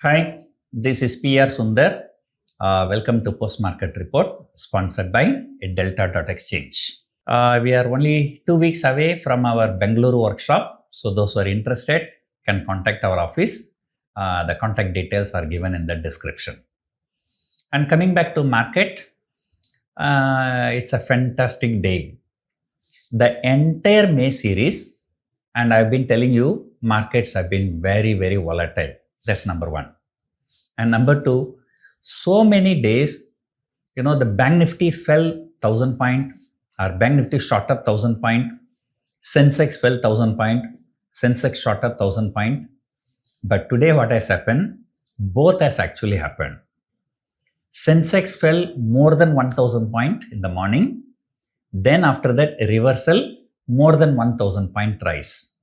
Hi, this is PR Sundar. Welcome to Post Market Report, sponsored by Delta.exchange. We are only 2 weeks away from our Bengaluru workshop. So those who are interested can contact our office. The contact details are given in the description. And coming back to market, it's a fantastic day. The entire May series, and I've been telling you, markets have been very, very volatile. That's number one. And number two, so many days, the Bank Nifty fell 1,000 point, or Bank Nifty shot up 1,000 point, Sensex fell 1,000 point, Sensex shot up 1,000 point. But today what has happened? Both has actually happened. Sensex fell more than 1,000 point in the morning. Then after that, reversal, more than 1,000 point rise.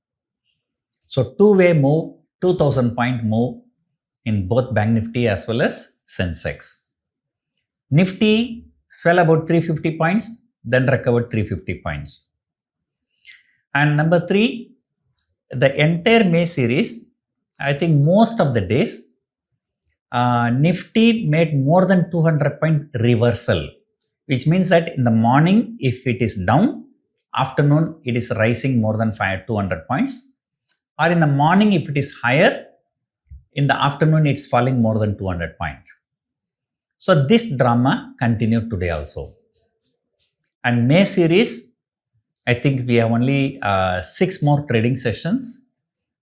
So two-way move, 2,000 point move in both Bank Nifty as well as Sensex. Nifty fell about 350 points, then recovered 350 points. And number three, the entire May series, I think most of the days, Nifty made more than 200 point reversal, which means that in the morning, if it is down, afternoon it is rising more than 200 points. Or in the morning, if it is higher, in the afternoon, it's falling more than 200 points. So this drama continued today also. And May series, I think we have only 6 more trading sessions.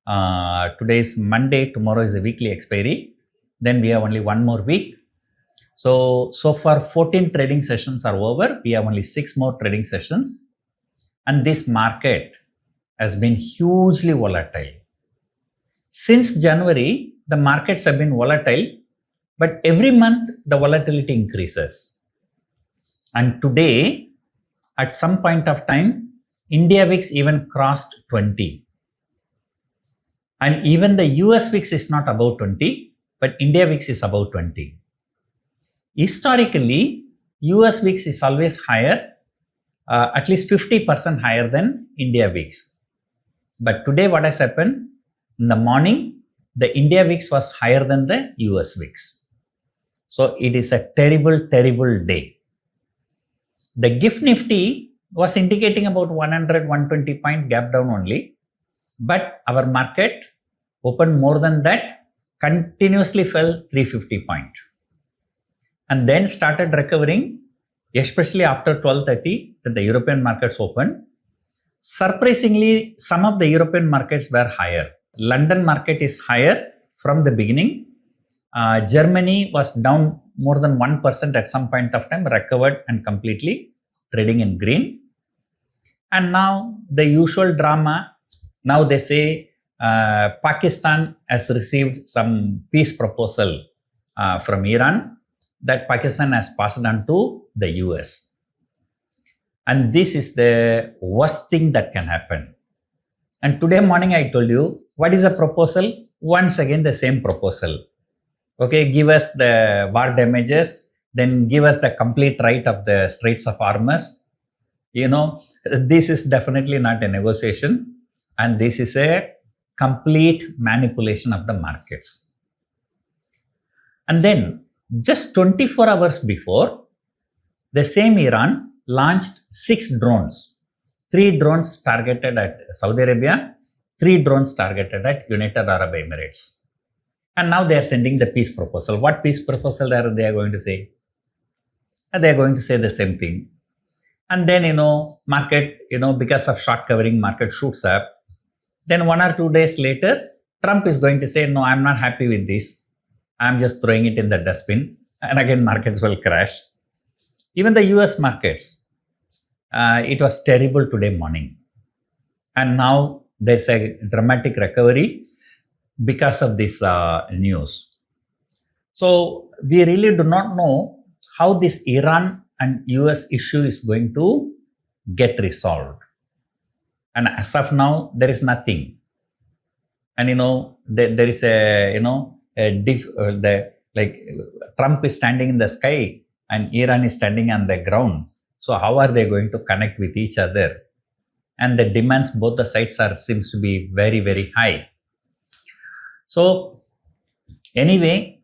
Today is Monday, tomorrow is the weekly expiry. Then we have only 1 more week. So far 14 trading sessions are over. We have only 6 more trading sessions. And this market has been hugely volatile. Since January, the markets have been volatile, but every month the volatility increases. And today, at some point of time, India VIX even crossed 20. And even the US VIX is not above 20, but India VIX is above 20. Historically, US VIX is always higher, at least 50% higher than India VIX. But today what has happened? In the morning, the India VIX was higher than the US VIX. So it is a terrible, terrible day. The GIFT Nifty was indicating about 100, 120 point gap down only. But our market opened more than that, continuously fell 350 points. And then started recovering, especially after 12:30 when the European markets opened. Surprisingly, some of the European markets were higher. London market is higher from the beginning. Germany was down more than 1% at some point of time, recovered and completely trading in green. And now the usual drama, now they say Pakistan has received some peace proposal from Iran that Pakistan has passed on to the US. And this is the worst thing that can happen. And today morning I told you, what is the proposal? Once again the same proposal. Okay, give us the war damages, then give us the complete right of the Straits of Hormuz. This is definitely not a negotiation. And this is a complete manipulation of the markets. And then just 24 hours before, the same Iran launched 6 drones. 3 drones targeted at Saudi Arabia, 3 drones targeted at United Arab Emirates. And now they are sending the peace proposal. What peace proposal are they going to say? They are going to say the same thing. And then, market, because of short covering, market shoots up. Then 1 or 2 days later, Trump is going to say, no, I'm not happy with this. I'm just throwing it in the dustbin. And again, markets will crash. Even the US markets, it was terrible today morning. And now there's a dramatic recovery because of this news. So we really do not know how this Iran and US issue is going to get resolved. And as of now, there is nothing. And there is Trump is standing in the sky and Iran is standing on the ground. So how are they going to connect with each other? And the demands both the sides seems to be very, very high. So Anyway,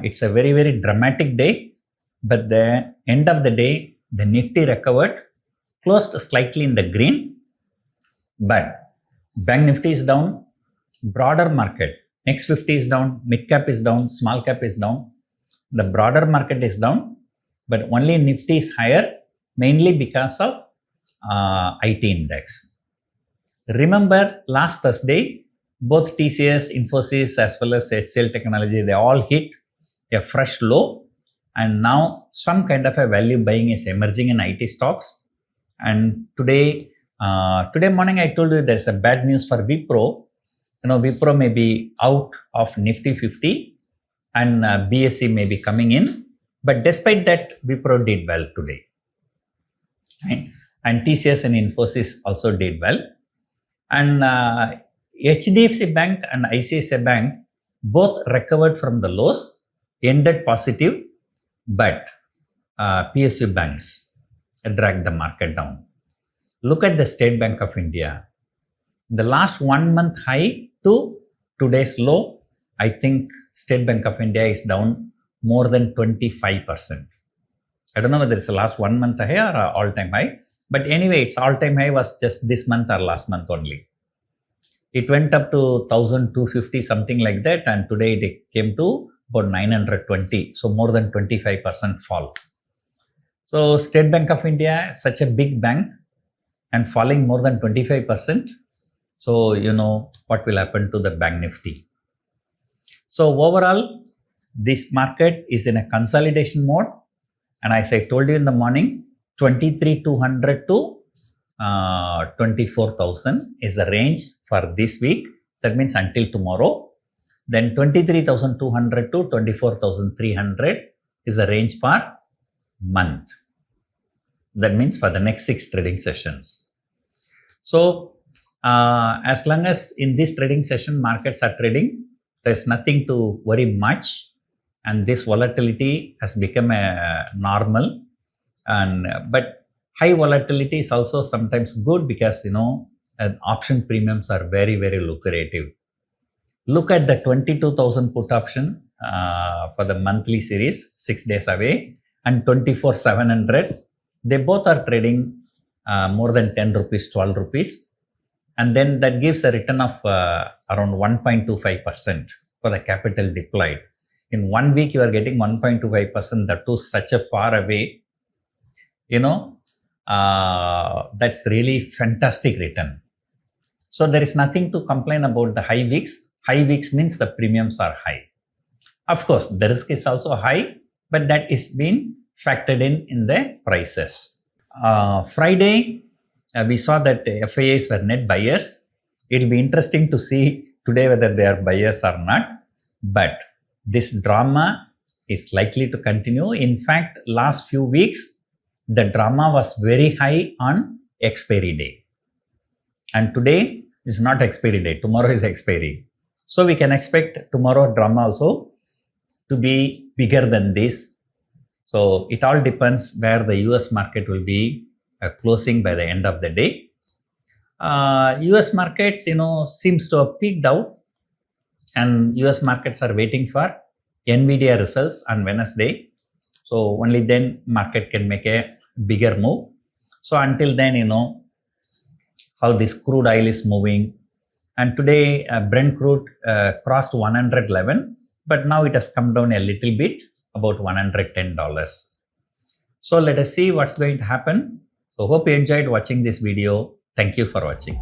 it's a very, very dramatic day, but the end of the day, the Nifty recovered, closed slightly in the green, but Bank Nifty is down, broader market, Next 50 is down, mid cap is down, small cap is down, the broader market is down, but only Nifty is higher, mainly because of IT index. Remember last Thursday, both TCS, Infosys as well as HCL Technology, they all hit a fresh low, and now some kind of a value buying is emerging in IT stocks. And today morning I told you there's a bad news for Wipro. Wipro may be out of Nifty 50 and BSE may be coming in. But despite that, Wipro did well today. Right? And TCS and Infosys also did well. And HDFC Bank and ICICI Bank both recovered from the lows, ended positive, but PSU banks dragged the market down. Look at the State Bank of India. The last 1 month high to today's low, I think State Bank of India is down more than 25%. I don't know whether it's the last 1 month high or all-time high, but anyway, its all-time high was just this month or last month only. It went up to 1,250, something like that, and today it came to about 920, so more than 25% fall. So State Bank of India, such a big bank, and falling more than 25%. So you know what will happen to the Bank Nifty. So overall, this market is in a consolidation mode, and as I told you in the morning, 23,200 to 24,000 is the range for this week. That means until tomorrow. Then 23,200 to 24,300 is the range for month. That means for the next 6 trading sessions. So as long as in this trading session markets are trading, there's nothing to worry much, and this volatility has become a normal. And but high volatility is also sometimes good because option premiums are very, very lucrative. Look at the 22,000 put option for the monthly series, 6 days away, and 24,700. They both are trading more than 10 rupees, 12 rupees. And then that gives a return of around 1.25% for the capital deployed. In 1 week, you are getting 1.25%, that too such a far away. That's really fantastic return. So there is nothing to complain about the high weeks. High weeks means the premiums are high. Of course, the risk is also high, but that is being factored in the prices. Friday, we saw that FIIs were net buyers. It will be interesting to see today whether they are buyers or not. But this drama is likely to continue. In fact, last few weeks, the drama was very high on expiry day. And today is not expiry day. Tomorrow is expiry. So we can expect tomorrow drama also to be bigger than this. So it all depends where the US market will be closing by the end of the day. US markets, seems to have peaked out, and US markets are waiting for NVIDIA results on Wednesday. So only then market can make a bigger move. So until then, how this crude oil is moving. And today Brent crude crossed 111, but now it has come down a little bit, about $110. So let us see what's going to happen. So hope you enjoyed watching this video. Thank you for watching.